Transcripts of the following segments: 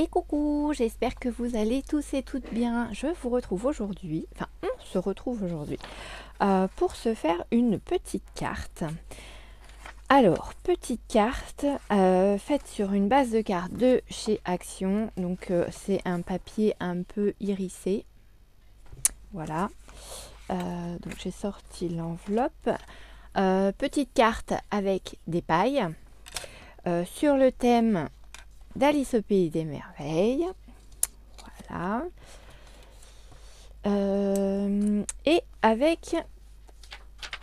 Et coucou, j'espère que vous allez tous et toutes bien. Je vous retrouve aujourd'hui, enfin on se retrouve aujourd'hui pour se faire une petite carte. Alors, petite carte faite sur une base de cartes de chez Action. Donc c'est un papier un peu irisé. Voilà. Donc j'ai sorti l'enveloppe. Petite carte avec des pailles. Sur le thème d'Alice au pays des merveilles. Voilà. Et avec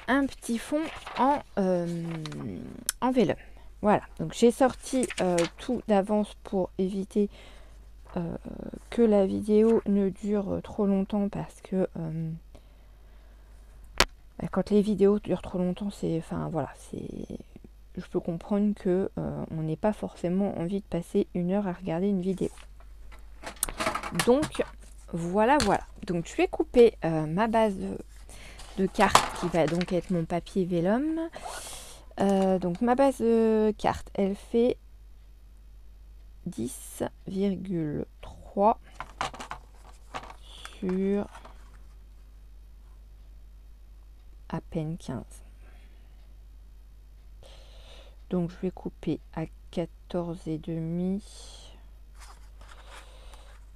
un petit fond en vélin. Voilà, donc j'ai sorti tout d'avance pour éviter que la vidéo ne dure trop longtemps parce que quand les vidéos durent trop longtemps, c'est, enfin voilà, c'est, je peux comprendre que on n'ait pas forcément envie de passer une heure à regarder une vidéo. Donc voilà. Donc je vais couper ma base de cartes qui va donc être mon papier vélum. Donc ma base de cartes, elle fait 10,3 sur à peine 15. Donc je vais couper à 14,5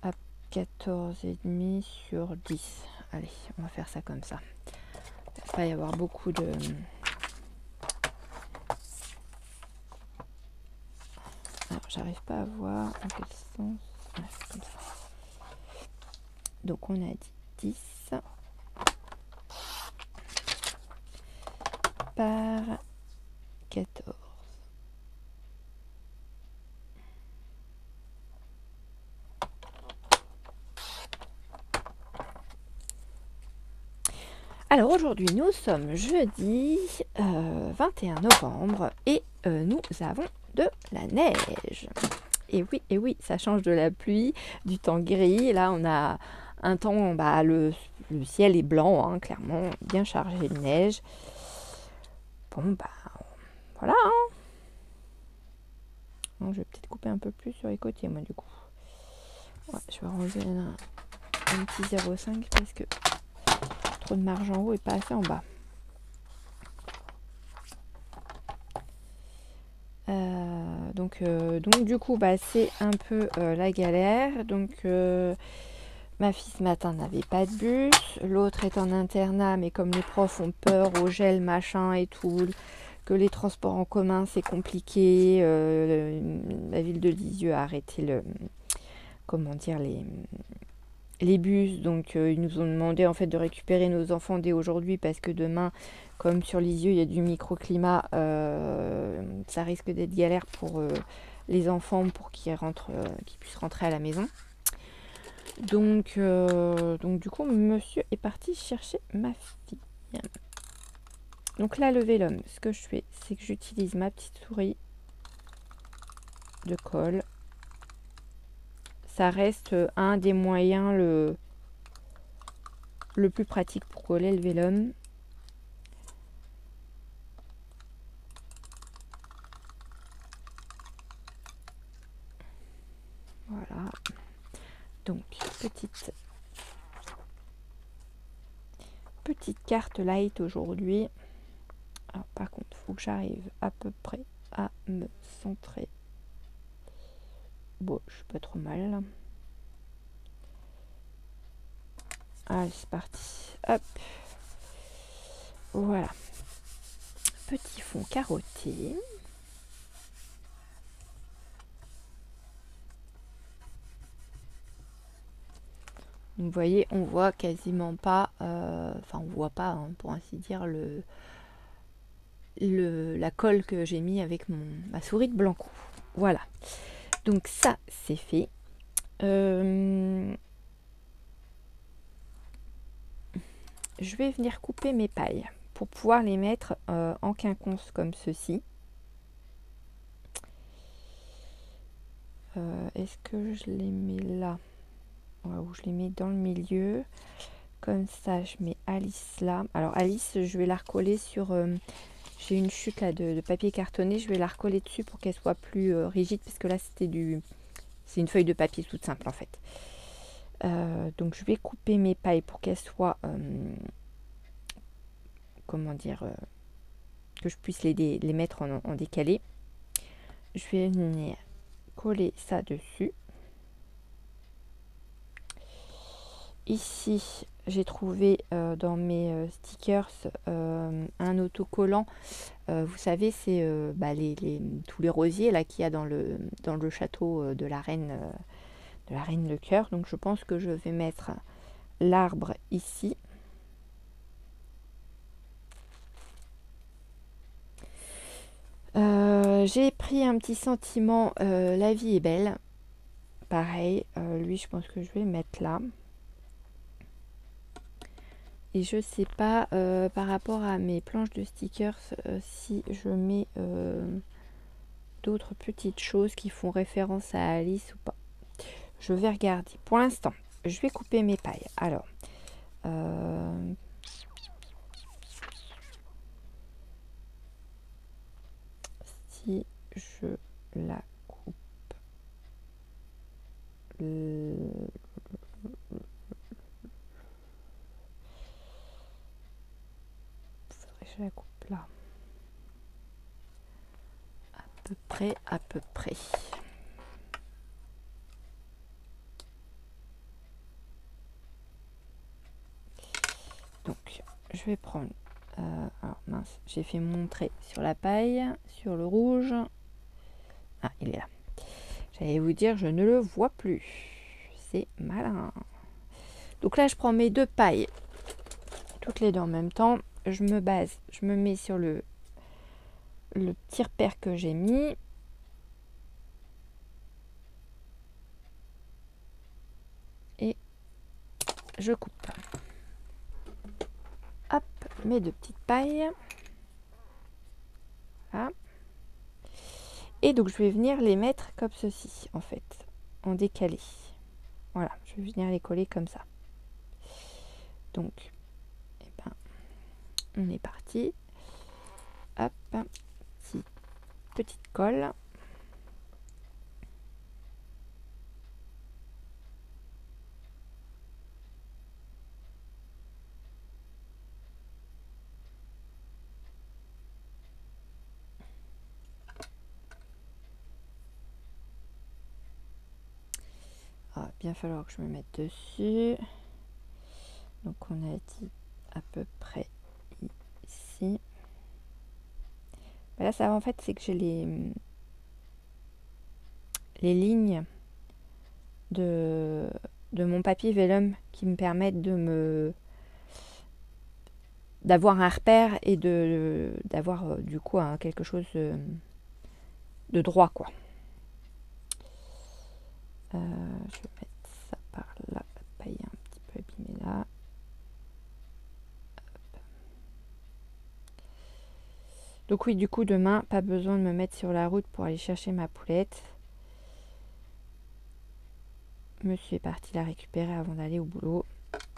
à 14,5 sur 10. Allez, on va faire ça comme ça. Il va pas y avoir beaucoup de... Alors, j'arrive pas à voir en quel sens. Ouais, comme ça. Donc on a dit 10 par 14. Alors aujourd'hui nous sommes jeudi 21 novembre et nous avons de la neige. Et oui, ça change de la pluie, du temps gris. Là on a un temps, le ciel est blanc, hein, clairement, bien chargé de neige. Bon voilà. Hein. Donc, je vais peut-être couper un peu plus sur les côtés moi du coup. Ouais, je vais enlever un petit 0,5 parce que trop de marge en haut et pas assez en bas. Donc du coup c'est un peu la galère. Donc ma fille ce matin n'avait pas de bus, l'autre est en internat mais comme les profs ont peur au gel machin et tout, que les transports en commun c'est compliqué, la ville de Lisieux a arrêté les bus, donc ils nous ont demandé en fait de récupérer nos enfants dès aujourd'hui parce que demain, comme sur Lisieux il y a du microclimat, ça risque d'être galère pour les enfants pour qu'ils puissent rentrer à la maison. Donc du coup monsieur est parti chercher ma fille. Donc là le vélum, ce que je fais c'est que j'utilise ma petite souris de colle. Ça reste un des moyens le plus pratique pour coller le vélum. Voilà. Donc petite carte light aujourd'hui. Alors par contre, il faut que j'arrive à peu près à me centrer. Bon, je suis pas trop mal. Allez, c'est parti. Hop. Voilà. Petit fond carotté. Donc, vous voyez, on voit quasiment pas, enfin on voit pas, hein, pour ainsi dire, la colle que j'ai mis avec ma souris de Blanco. Voilà. Donc ça, c'est fait. Je vais venir couper mes pailles pour pouvoir les mettre en quinconce comme ceci. Est-ce que je les mets là? Ou je les mets dans le milieu? Comme ça, je mets Alice là. Alors Alice, je vais la recoller sur... j'ai une chute là de papier cartonné. Je vais la recoller dessus pour qu'elle soit plus rigide parce que là, C'est une feuille de papier toute simple en fait. Donc je vais couper mes pailles pour qu'elles soient, comment dire, que je puisse les mettre en décalé. Je vais venir coller ça dessus. Ici, j'ai trouvé dans mes stickers un autocollant. Vous savez, c'est tous les rosiers là qu'il y a dans le château de la reine de cœur. Donc je pense que je vais mettre l'arbre ici. J'ai pris un petit sentiment La vie est belle. Pareil, lui je pense que je vais le mettre là. Et je sais pas par rapport à mes planches de stickers si je mets d'autres petites choses qui font référence à Alice ou pas. Je vais regarder. Pour l'instant, je vais couper mes pailles. Alors, si je la coupe je la coupe là. À peu près. Donc, je vais prendre... alors, mince, j'ai fait mon trait sur la paille, sur le rouge. Ah, il est là. J'allais vous dire, je ne le vois plus. C'est malin. Donc là, je prends mes deux pailles, toutes les deux en même temps. Je me mets sur le petit repère que j'ai mis. Et je coupe. Hop, mes deux petites pailles. Voilà. Et donc, je vais venir les mettre comme ceci, en fait, en décalé. Voilà, je vais venir les coller comme ça. Donc, eh ben, on est parti. Hop, petite colle. Ah, bien falloir que je me mette dessus. Donc on a dit à peu près ici. Là ça en fait c'est que j'ai les lignes de mon papier vellum qui me permettent d'avoir un repère et d'avoir du coup quelque chose de droit quoi. Je vais mettre ça par là, la paille un petit peu abîmée là. Hop. Donc oui, du coup demain, pas besoin de me mettre sur la route pour aller chercher ma poulette. Monsieur est parti la récupérer avant d'aller au boulot.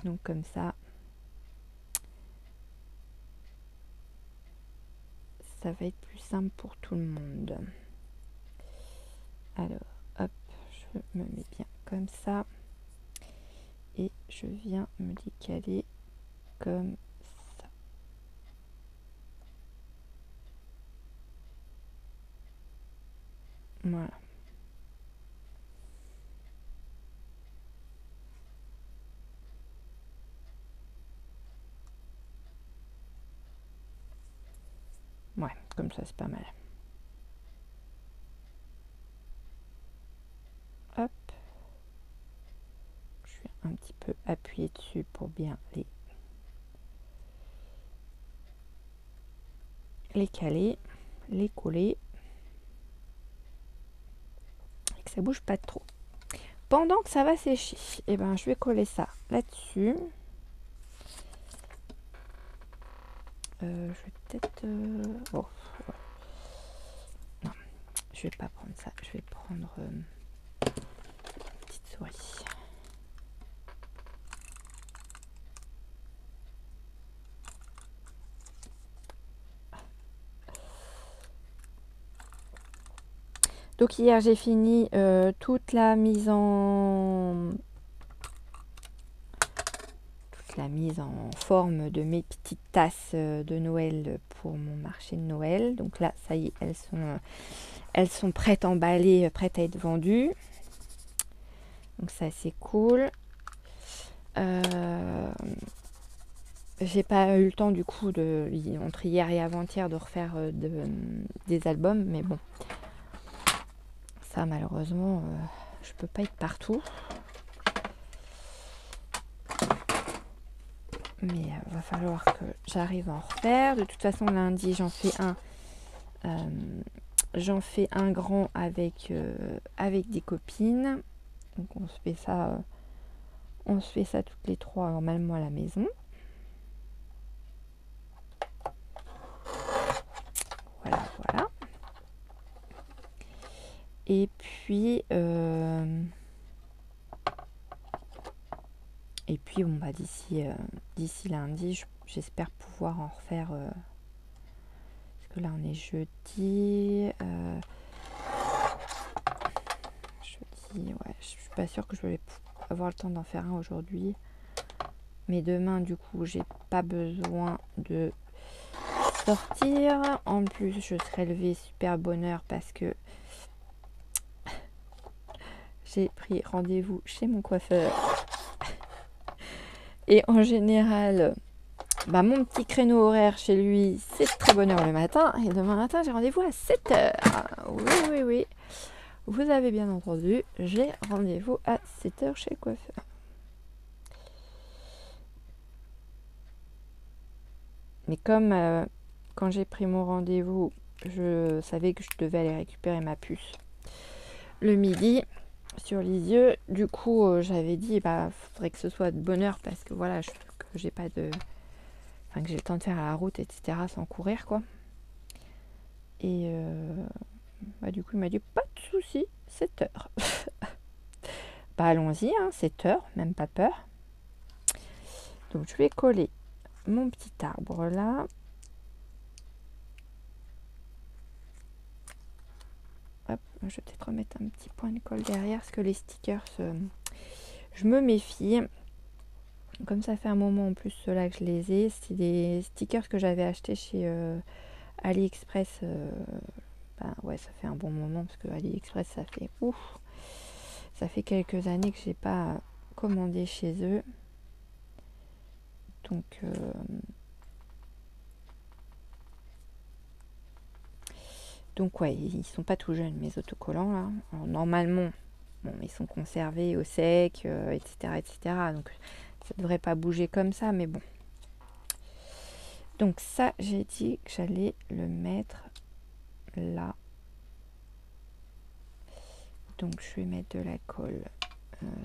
Donc comme ça, ça va être plus simple pour tout le monde. Alors, hop, je me mets bien comme ça. Et je viens me décaler comme ça. Voilà. Ouais, comme ça c'est pas mal. Hop. Je vais un petit peu appuyer dessus pour bien les caler, les coller. Et que ça bouge pas trop. Pendant que ça va sécher, et ben, je vais coller ça là-dessus. Je vais peut-être... oh, ouais. Non, je vais pas prendre ça. Je vais prendre une petite souris. Donc hier j'ai fini toute la mise en forme de mes petites tasses de Noël pour mon marché de Noël. Donc là, ça y est, elles sont prêtes à emballer, prêtes à être vendues. Donc ça c'est cool. J'ai pas eu le temps du coup entre hier et avant-hier de refaire des albums, mais bon, ça malheureusement je peux pas être partout. Mais va falloir que j'arrive à en refaire. De toute façon lundi j'en fais un grand avec des copines. Donc on se fait ça toutes les trois normalement à la maison. Voilà. Et puis bon bah d'ici lundi, j'espère pouvoir en refaire. Parce que là on est jeudi. Ouais, je suis pas sûre que je vais avoir le temps d'en faire un aujourd'hui. Mais demain du coup j'ai pas besoin de sortir. En plus je serai levée super bonne heure parce que j'ai pris rendez-vous chez mon coiffeur. Et en général, mon petit créneau horaire chez lui, c'est très bonne heure le matin. Et demain matin, j'ai rendez-vous à 7h. Oui. Vous avez bien entendu, j'ai rendez-vous à 7h chez le coiffeur. Mais comme quand j'ai pris mon rendez-vous, je savais que je devais aller récupérer ma puce le midi sur Lisieux. Du coup, j'avais dit, faudrait que ce soit de bonne heure parce que voilà, que j'ai pas de... Enfin, que j'ai le temps de faire à la route, etc. sans courir, quoi. Et du coup, il m'a dit, pas de souci, 7h. Allons-y, 7h, même pas peur. Donc, je vais coller mon petit arbre là. Hop, je vais peut-être remettre un petit point de colle derrière parce que les stickers, je me méfie. Comme ça fait un moment en plus ceux-là que je les ai, c'est des stickers que j'avais achetés chez AliExpress. Ouais, ça fait un bon moment parce que AliExpress ça fait quelques années que j'ai pas commandé chez eux. Donc ouais, ils sont pas tout jeunes mes autocollants là. Alors normalement, bon, ils sont conservés au sec, etc. Donc ça devrait pas bouger comme ça, mais bon. Donc ça, j'ai dit que j'allais le mettre là. Donc je vais mettre de la colle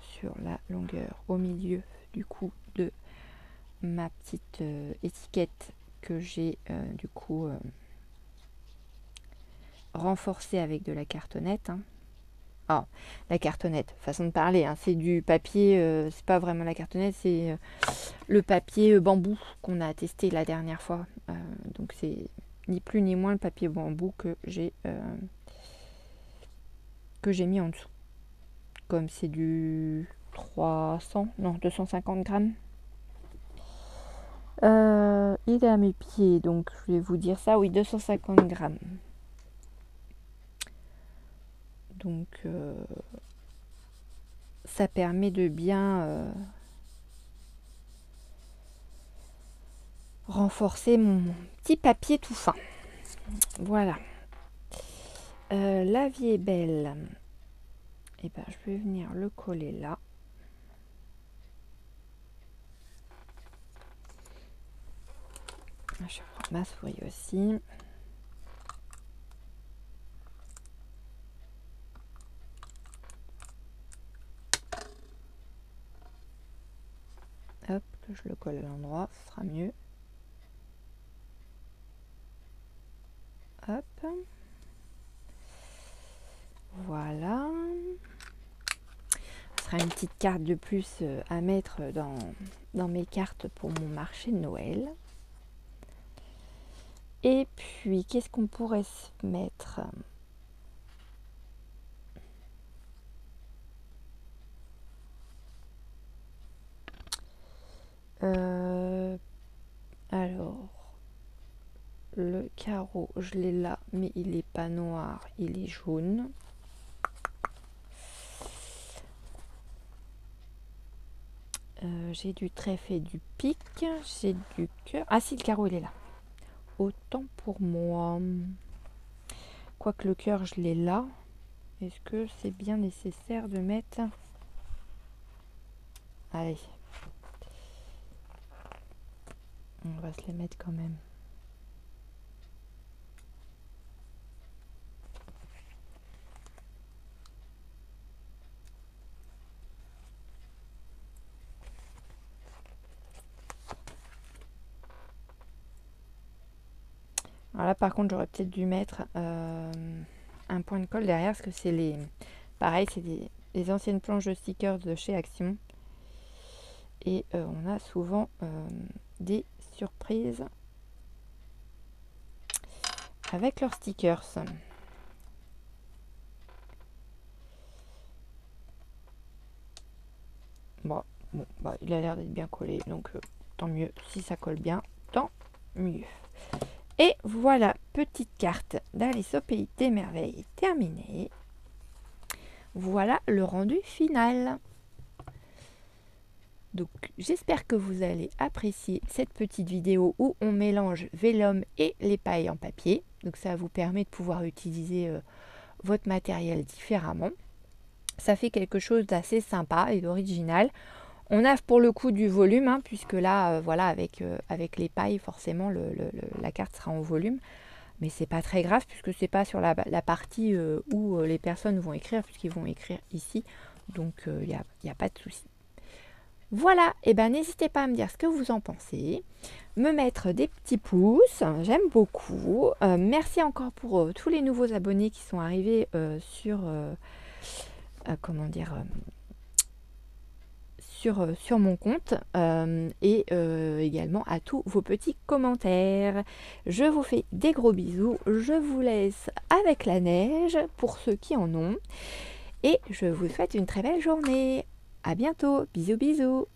sur la longueur au milieu du coup de ma petite étiquette que j'ai du coup renforcée avec de la cartonnette. Alors, la cartonnette, façon de parler, c'est du papier, c'est pas vraiment la cartonnette, c'est le papier bambou qu'on a testé la dernière fois. Donc c'est ni plus ni moins le papier bambou que j'ai mis en dessous. Comme c'est du 250 grammes. Il est à mes pieds, donc je vais vous dire ça, oui, 250 grammes. Donc ça permet de bien renforcer mon petit papier tout fin. Voilà. La vie est belle. Et je vais venir le coller là. Je prends ma souris aussi. Hop, que je le colle à l'endroit, ce sera mieux. Hop. Voilà. Ce sera une petite carte de plus à mettre dans mes cartes pour mon marché de Noël. Et puis, qu'est-ce qu'on pourrait se mettre ? Alors, le carreau, je l'ai là, mais il n'est pas noir, il est jaune. J'ai du trèfle et du pic, j'ai du cœur. Ah si, le carreau, il est là. Autant pour moi. Quoique le cœur, je l'ai là. Est-ce que c'est bien nécessaire de mettre... Allez. On va se les mettre quand même. Alors là, par contre, j'aurais peut-être dû mettre un point de colle derrière, parce que c'est les... Pareil, c'est les anciennes planches de stickers de chez Action. Et on a souvent des surprises avec leurs stickers. Bon, il a l'air d'être bien collé, donc tant mieux. Si ça colle bien, tant mieux. Et voilà, petite carte d'Alice au Pays des Merveilles terminée. Voilà le rendu final. Donc j'espère que vous allez apprécier cette petite vidéo où on mélange vélum et les pailles en papier. Donc ça vous permet de pouvoir utiliser votre matériel différemment. Ça fait quelque chose d'assez sympa et d'original. On a pour le coup du volume, hein, puisque là, voilà, avec les pailles, forcément, la carte sera en volume. Mais c'est pas très grave, puisque c'est pas sur la partie où les personnes vont écrire, puisqu'ils vont écrire ici. Donc, il n'y a pas de souci. Voilà, et ben n'hésitez pas à me dire ce que vous en pensez, me mettre des petits pouces, j'aime beaucoup. Merci encore pour tous les nouveaux abonnés qui sont arrivés sur mon compte et également à tous vos petits commentaires. Je vous fais des gros bisous, je vous laisse avec la neige pour ceux qui en ont et je vous souhaite une très belle journée. À bientôt, bisous bisous.